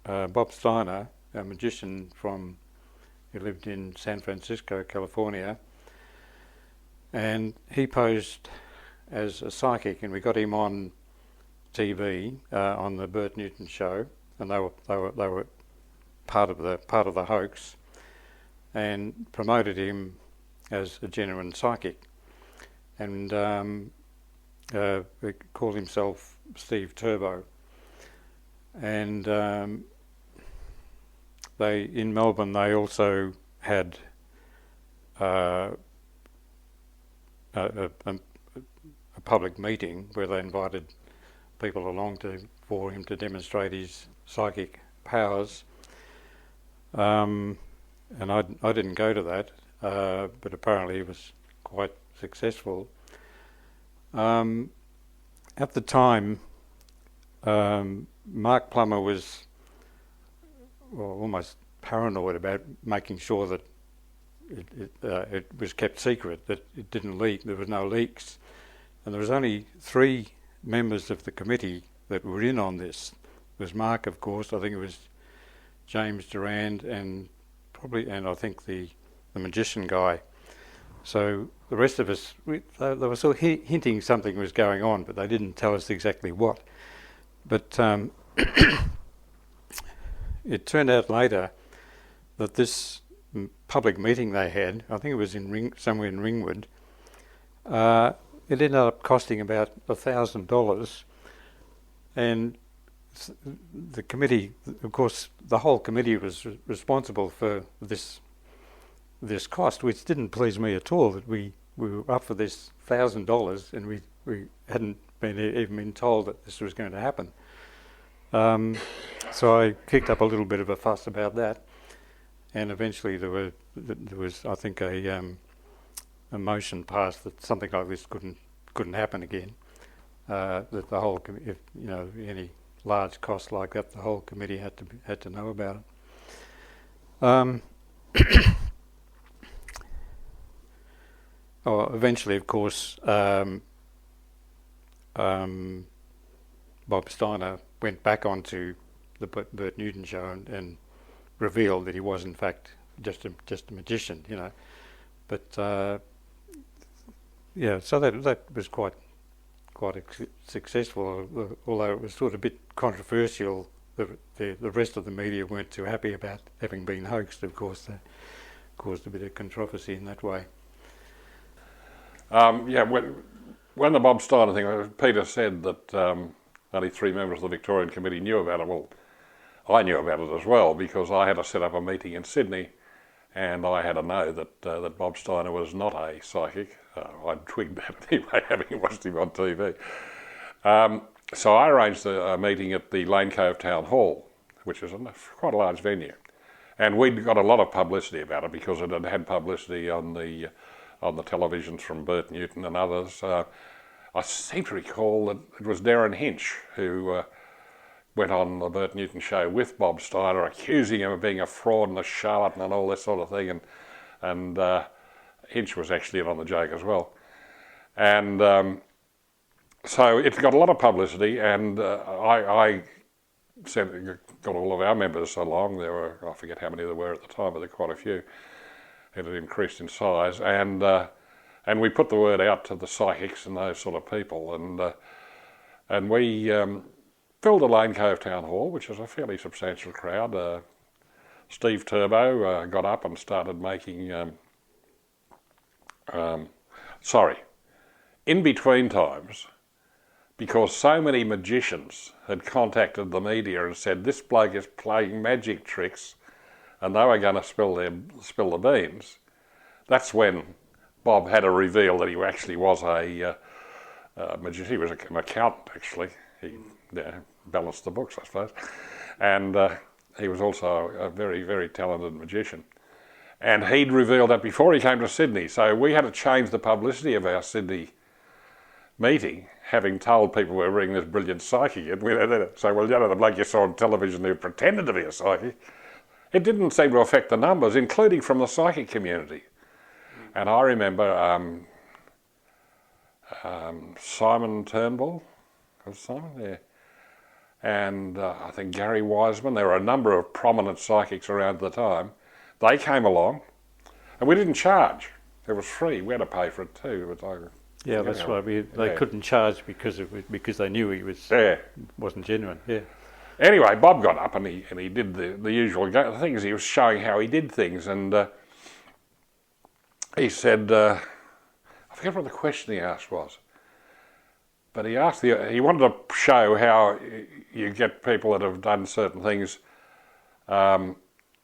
Bob Steiner, a magician who lived in San Francisco, California, and he posed as a psychic, and we got him on TV on the Bert Newton show, and they were part of the hoax, and promoted him as a genuine psychic, and he called himself Steve Turbo, and in Melbourne they also had a public meeting where they invited people along for him to demonstrate his psychic powers, and I didn't go to that, but apparently he was quite successful. At the time, Mark Plummer was almost paranoid about making sure that it was kept secret, that it didn't leak, there were no leaks. And there was only 3 members of the committee that were in on this. It was Mark, of course, I think it was James Durand, and I think the magician guy. So the rest of us, they were sort of hinting something was going on, but they didn't tell us exactly what. But it turned out later that this public meeting they had, I think it was somewhere in Ringwood, It ended up costing about $1,000, and the committee, of course, the whole committee was responsible for this cost, which didn't please me at all. That we were up for this $1,000, and we hadn't even been told that this was going to happen. So I kicked up a little bit of a fuss about that, and eventually there was I think a motion passed that something like this couldn't happen again. That the whole if any large cost like that, the whole committee had to know about it. Eventually, of course, Bob Steiner went back onto the Bert Newton show and revealed that he was in fact just a magician, But so that was quite successful, although it was sort of a bit controversial. The rest of the media weren't too happy about having been hoaxed. Of course, that caused a bit of controversy in that way. When the Bob Steiner thing, Peter said that only 3 members of the Victorian Committee knew about it. Well, I knew about it as well because I had to set up a meeting in Sydney, and I had to know that Bob Steiner was not a psychic. I'd twigged that anyway, having watched him on TV. So I arranged a meeting at the Lane Cove Town Hall, which is quite a large venue, and we'd got a lot of publicity about it because it had publicity on the televisions from Bert Newton and others. I seem to recall that it was Darren Hinch who went on the Bert Newton show with Bob Steiner, accusing him of being a fraud and a charlatan and all this sort of thing, and Hinch was actually in on the joke as well. And so it got a lot of publicity, and I got all of our members along. There were, I forget how many there were at the time, but there were quite a few. It had increased in size, and we put the word out to the psychics and those sort of people, and we filled the Lane Cove Town Hall, which is a fairly substantial crowd. Steve Turbo got up and started making, in between times, because so many magicians had contacted the media and said, this bloke is playing magic tricks, and they were going to spill the beans. That's when Bob had to reveal that he actually was a magician. He was an accountant, actually. He balanced the books, I suppose. And he was also a very, very talented magician. And he'd revealed that before he came to Sydney. So we had to change the publicity of our Sydney meeting, having told people we were bringing this brilliant psychic in. So, the bloke you saw on television who pretended to be a psychic, it didn't seem to affect the numbers, including from the psychic community. And I remember Simon Turnbull, was Simon? Yeah. And I think Gary Wiseman. There were a number of prominent psychics around at the time. They came along, and we didn't charge. It was free. We had to pay for it too. Yeah, that's right. They couldn't charge because they knew he wasn't genuine. Yeah. Anyway, Bob got up and he did the usual things. He was showing how he did things, and he said, I forget what the question he asked was, but he wanted to show how you get people that have done certain things.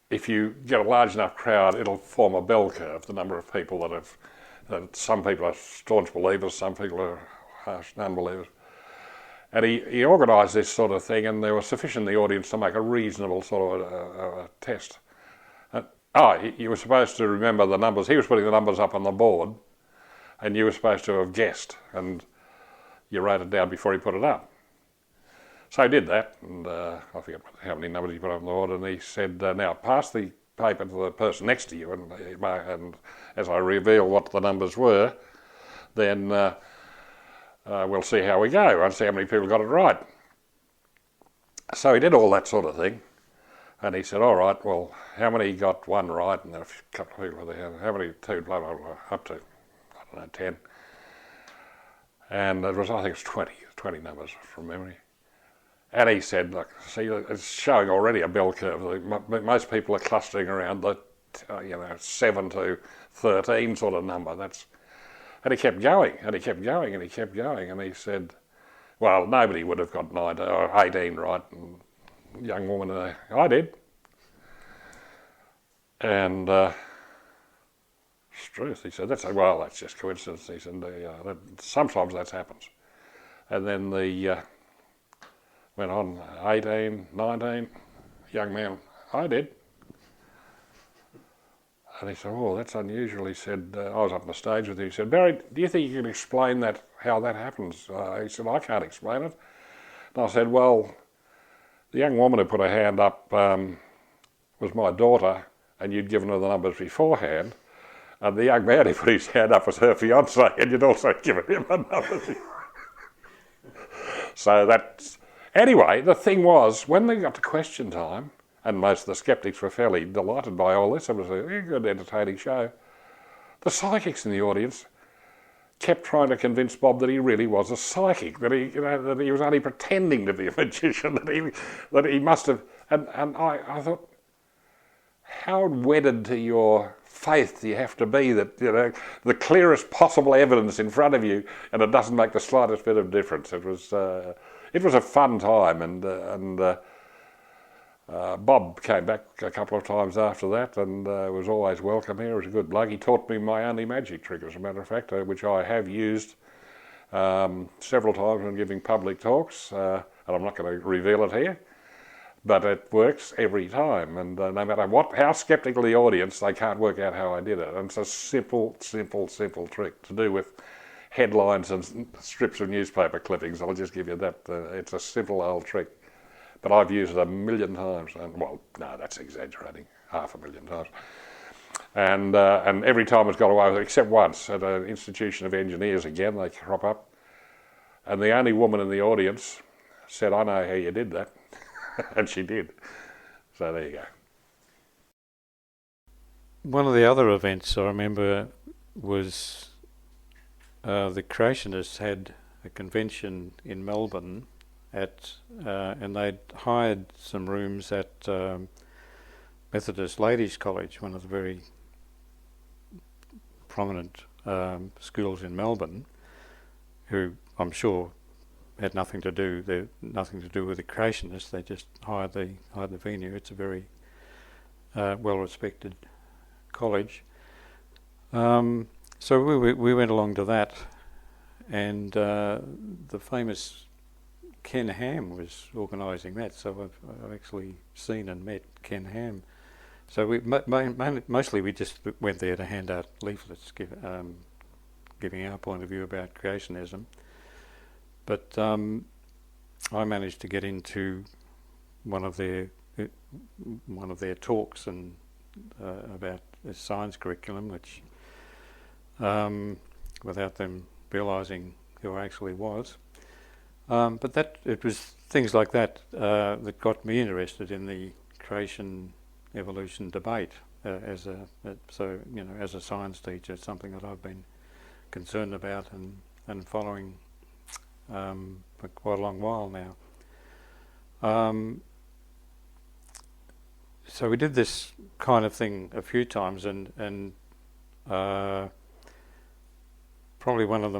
If you get a large enough crowd, it'll form a bell curve, the number of people that some people are staunch believers, some people are harsh non-believers. And he organised this sort of thing, and there was sufficient in the audience to make a reasonable sort of a test. You were supposed to remember the numbers. He was putting the numbers up on the board, and you were supposed to have guessed, and you wrote it down before he put it up. So he did that, and I forget how many numbers he put up on the board, and he said, now pass the paper to the person next to you, and as I reveal what the numbers were, then we'll see how we go and see how many people got it right. So he did all that sort of thing, and he said, all right, well, how many got one right? And there were a couple of people there, how many two, blah, blah, blah, up to, 10. And I think it was 20 numbers from memory. And he said, look, see, it's showing already a bell curve. Most people are clustering around the 7 to 13 sort of number. And he kept going, and he kept going, and he kept going, and he said, well, nobody would have got 19 or 18 right, and young woman, I did. And it's truth, he said, that's just coincidence. He said, sometimes that happens. And then went on 18, 19, young man, I did. And he said, oh, that's unusual. He said, I was up on the stage with him. He said, Barry, do you think you can explain how that happens? He said, I can't explain it. And I said, well, the young woman who put her hand up was my daughter, and you'd given her the numbers beforehand. And the young man who put his hand up was her fiancé, and you'd also given him the numbers. So that's... Anyway, the thing was, when they got to question time, and most of the skeptics were fairly delighted by all this, it was a good entertaining show, the psychics in the audience kept trying to convince Bob that he really was a psychic, that he was only pretending to be a magician, that he must have... And I thought, how wedded to your faith do you have to be that, the clearest possible evidence in front of you and it doesn't make the slightest bit of difference? It was a fun time, and Bob came back a couple of times after that and was always welcome here. He was a good bloke. He taught me my only magic trick, as a matter of fact, which I have used several times when giving public talks, and I'm not going to reveal it here, but it works every time. And no matter how sceptical the audience, they can't work out how I did it. And it's a simple trick to do with headlines and strips of newspaper clippings. I'll just give you that. It's a simple old trick. But I've used it 1,000,000 times, and well, no, that's exaggerating, 500,000 times. And every time it's got away, except once at an institution of engineers again, they crop up, and the only woman in the audience said, I know how you did that, and she did. So there you go. One of the other events I remember was the creationists had a convention in Melbourne, and they'd hired some rooms at Methodist Ladies College, one of the very prominent schools in Melbourne, who I'm sure had nothing to do with the creationists. They just hired the venue. It's a very well-respected college. So we went along to that, and the famous Ken Ham was organising that, so I've actually seen and met Ken Ham. So we mostly we just went there to hand out leaflets, giving our point of view about creationism. But I managed to get into one of their talks and about the science curriculum, which without them realising who I actually was. But it was things like that that got me interested in the creation evolution debate as a science teacher. It's something that I've been concerned about and following for quite a long while now. So we did this kind of thing a few times, and probably one of the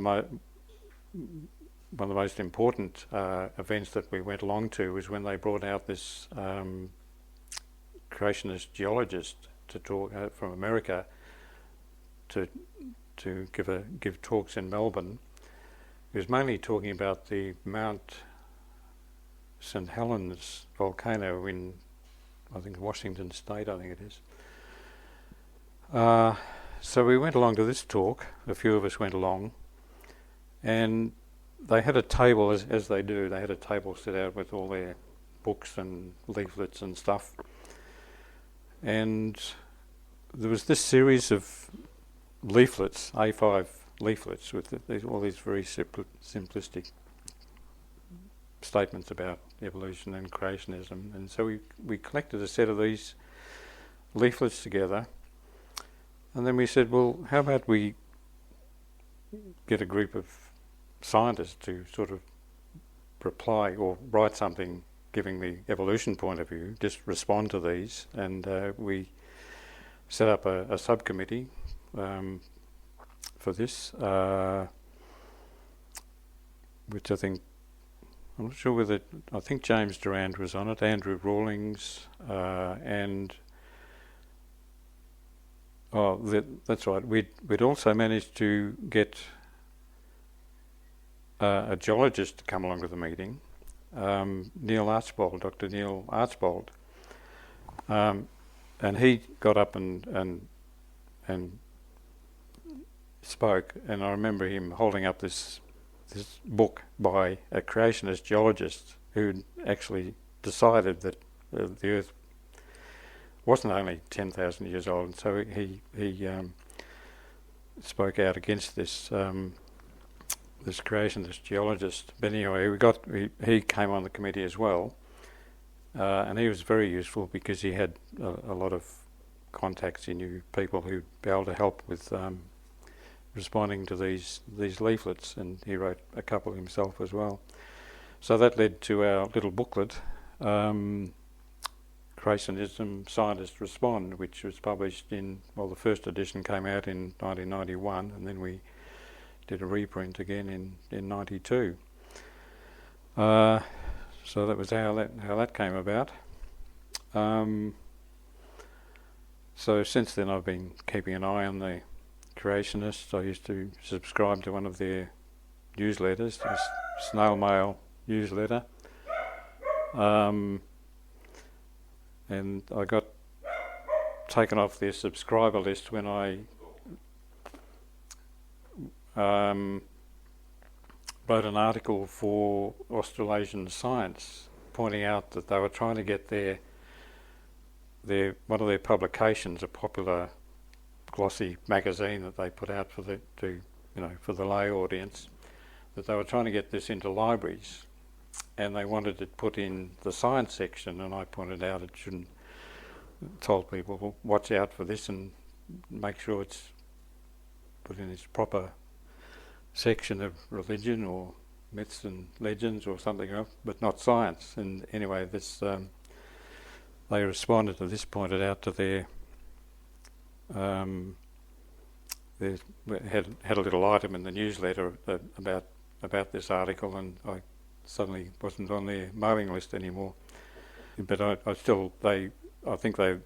most important events that we went along to was when they brought out this creationist geologist to talk from America to give talks in Melbourne. He was mainly talking about the Mount St. Helens volcano in, I think, Washington State, I think it is. So we went along to this talk, a few of us went along, and they had a table, as they do, they had a table set out with all their books and leaflets and stuff. And there was this series of leaflets, A5 leaflets, with all these very simplistic statements about evolution and creationism. And so we collected a set of these leaflets together, and then we said, well, how about we get a group of scientists to sort of reply or write something giving the evolution point of view, just respond to these. And we set up a subcommittee for this, which I'm not sure whether, I think James Durand was on it, Andrew Rawlings, and that's right. We'd also managed to get a geologist to come along to the meeting, Neil Archbold, Dr. Neil Archbold, and he got up and spoke, and I remember him holding up this book by a creationist geologist who actually decided that the Earth wasn't only 10,000 years old, and so he spoke out against this this creationist geologist. But anyway, he came on the committee as well, and he was very useful because he had a lot of contacts. He knew people who'd be able to help with responding to these leaflets, and he wrote a couple himself as well. So that led to our little booklet, Creationism Scientists Respond, which was published the first edition came out in 1991, and then we did a reprint again in 92. So that was how that came about. So since then I've been keeping an eye on the creationists. I used to subscribe to one of their newsletters, the snail mail newsletter, and I got taken off their subscriber list when I wrote an article for Australasian Science pointing out that they were trying to get their one of their publications, a popular glossy magazine that they put out for the lay audience, that they were trying to get this into libraries, and they wanted it put in the science section, and I pointed out it shouldn't. Told people, well, watch out for this and make sure it's put in its proper section of religion or myths and legends or something else, but not science. And anyway, this they responded to this, pointed out to their had a little item in the newsletter about this article, and I suddenly wasn't on their mailing list anymore. But I think they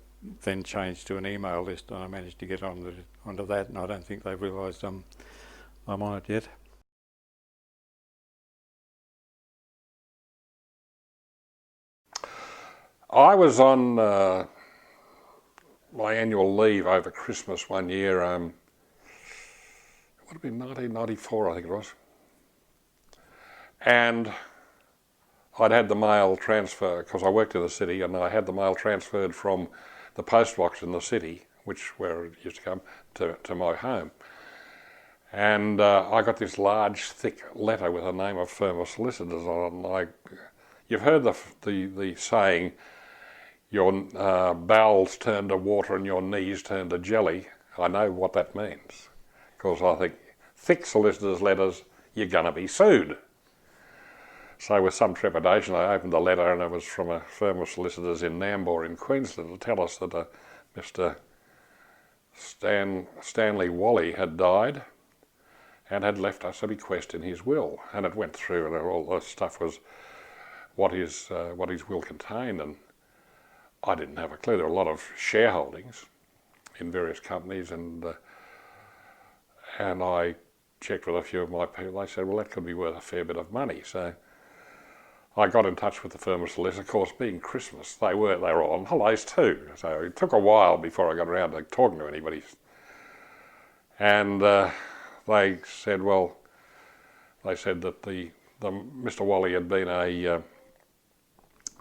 then changed to an email list, and I managed to get onto that, and I don't think they've realised I'm on it yet. I was on my annual leave over Christmas one year. It would have been 1994, I think it was. And I'd had the mail transfer, because I worked in the city, and I had the mail transferred from the post box in the city, where it used to come, to my home. And I got this large, thick letter with a name of firm of solicitors on it. You've heard the saying, your bowels turn to water and your knees turn to jelly. I know what that means, because I think thick solicitors' letters, you're going to be sued. So with some trepidation I opened the letter, and it was from a firm of solicitors in Nambour in Queensland to tell us that Mr. Stanley Wally had died and had left us a bequest in his will. And it went through, and all the stuff was what his will contained, and I didn't have a clue. There were a lot of shareholdings in various companies, and I checked with a few of my people. They said, well, that could be worth a fair bit of money. So I got in touch with the firm of solicitors. Of course, being Christmas, they were all on holidays too. So it took a while before I got around to talking to anybody. And they said that the Mr. Wally had been a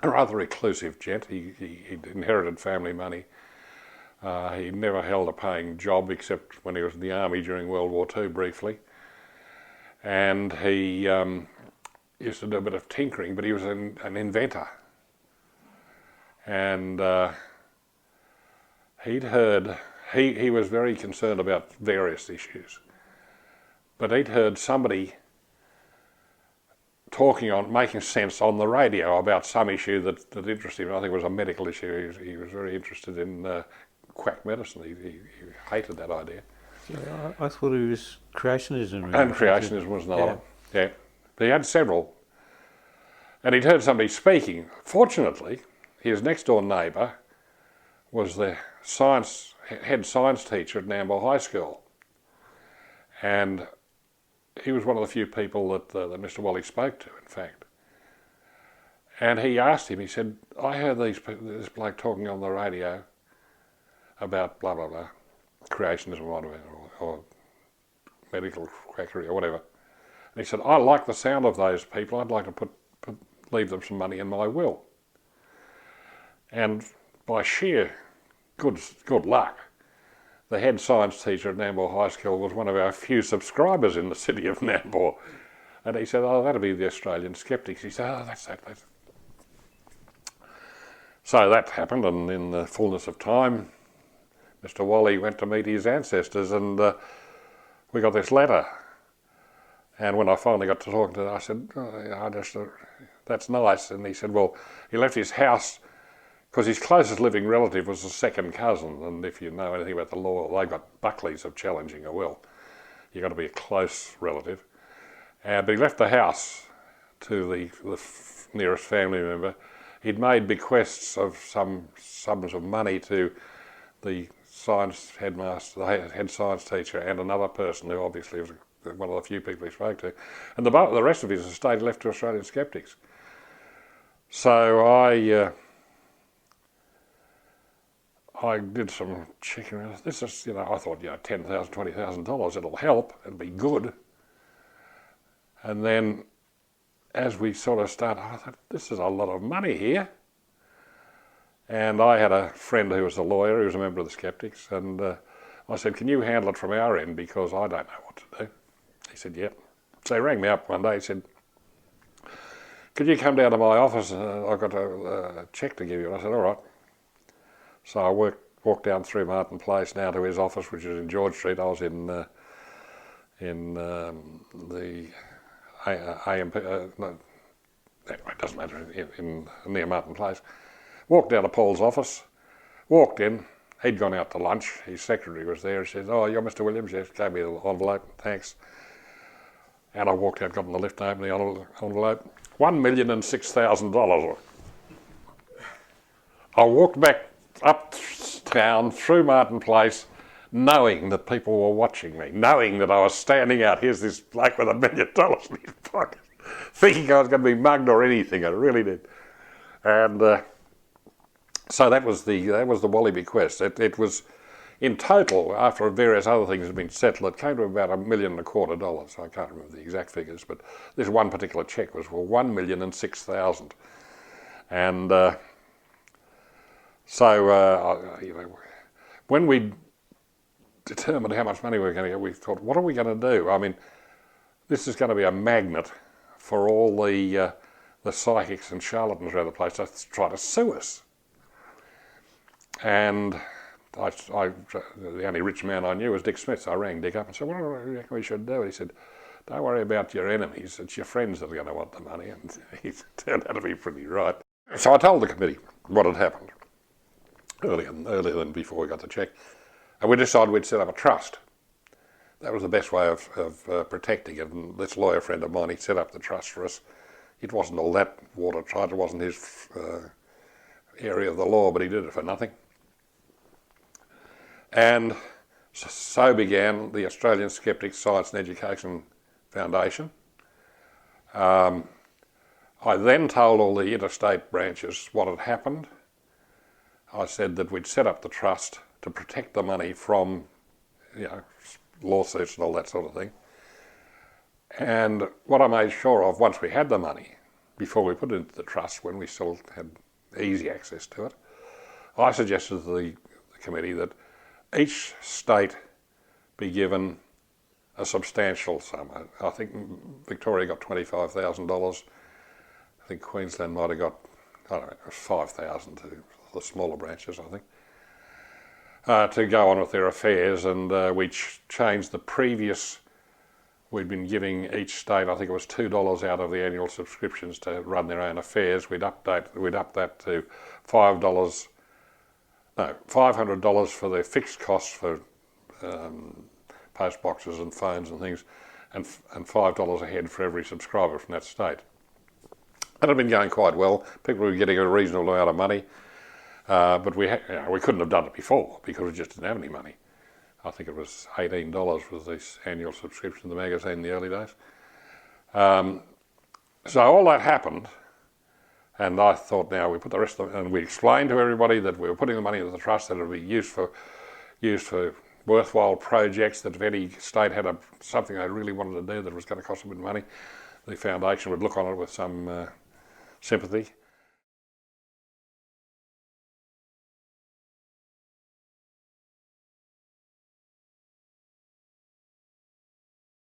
rather reclusive gent. He'd inherited family money. He never held a paying job except when he was in the army during World War II briefly. And he used to do a bit of tinkering, but he was an inventor. And he'd heard, he was very concerned about various issues, but he'd heard somebody making sense on the radio about some issue that interested him. I think it was a medical issue. He was very interested in quack medicine. He hated that idea. I thought it was creationism. And creationism was another. Yeah. But he had several. And he'd heard somebody speaking. Fortunately, his next door neighbour was the head science teacher at Nambour High School. And he was one of the few people that Mr. Wally spoke to, in fact. And he asked him, he said, I heard this bloke talking on the radio about blah, blah, blah, creationism or whatever, or medical quackery or whatever. And he said, I like the sound of those people. I'd like to leave them some money in my will. And by sheer good luck, the head science teacher at Nambour High School was one of our few subscribers in the city of Nambour. And he said, oh, that'll be the Australian Skeptics. He said, oh, that's that. So that happened, and in the fullness of time, Mr. Wally went to meet his ancestors, and we got this letter. And when I finally got to talking to him, I said, oh, that's nice. And he said, well, he left his house because his closest living relative was a second cousin. And if you know anything about the law, they've got Buckleys of challenging a will. You've got to be a close relative. But he left the house to the nearest family member. He'd made bequests of some sums of money to the science headmaster, the head science teacher, and another person who obviously was one of the few people he spoke to. And the rest of his estate left to Australian Skeptics. So I did some checking around. This is, I thought, $10,000, $20,000, it'll help, it'll be good. And then as we sort of started, I thought, this is a lot of money here. And I had a friend who was a lawyer, who was a member of the Skeptics, and I said, can you handle it from our end, because I don't know what to do. He said, yep. So he rang me up one day, he said, could you come down to my office? I've got a cheque to give you. And I said, all right. So I walked down through Martin Place now to his office, which is in George Street. I was in the AMP, no, anyway, it doesn't matter, near Martin Place. Walked down to Paul's office, walked in, he'd gone out to lunch, his secretary was there, he said, oh, you're Mr. Williams? Yes, gave me the envelope, thanks. And I walked out, got in the lift, opened the envelope, $1,006,000. I walked back uptown through Martin Place, knowing that people were watching me, knowing that I was standing out, here's this bloke with $1 million in his pocket, thinking I was going to be mugged or anything. I really did. And so that was the Wally bequest. It was, in total, after various other things had been settled, it came to about $1.25 million. I can't remember the exact figures, but this one particular cheque was for $1,006,000. And when we determined how much money we were going to get, we thought, what are we going to do? I mean, this is going to be a magnet for all the psychics and charlatans around the place to try to sue us. And the only rich man I knew was Dick Smith, so I rang Dick up and said, what do you reckon we should do? And he said, don't worry about your enemies, it's your friends that are going to want the money. And he turned out to be pretty right. So I told the committee what had happened earlier than before we got the cheque. And we decided we'd set up a trust. That was the best way of protecting it. And this lawyer friend of mine, he set up the trust for us. It wasn't all that watertight, it wasn't his area of the law, but he did it for nothing. And so began the Australian Skeptics Science and Education Foundation. I then told all the interstate branches what had happened. I said that we'd set up the trust to protect the money from, lawsuits and all that sort of thing. And what I made sure of once we had the money, before we put it into the trust, when we still had easy access to it, I suggested to the committee that each state be given a substantial sum. I think Victoria got $25,000. I think Queensland might have got, I don't know, it was $5,000 to the smaller branches, I think, to go on with their affairs. And we changed the previous, we'd been giving each state, I think it was $2 out of the annual subscriptions to run their own affairs. We'd up that to $500 for their fixed costs for post boxes and phones and things, and $5 a head for every subscriber from that state. That had been going quite well. People were getting a reasonable amount of money, but we couldn't have done it before because we just didn't have any money. I think it was $18 was this annual subscription to the magazine in the early days. So all that happened, and I thought, now we put the rest of it, and we explained to everybody that we were putting the money into the trust, that it would be used for worthwhile projects, that if any state had something they really wanted to do that was going to cost a bit of money, the foundation would look on it with some sympathy.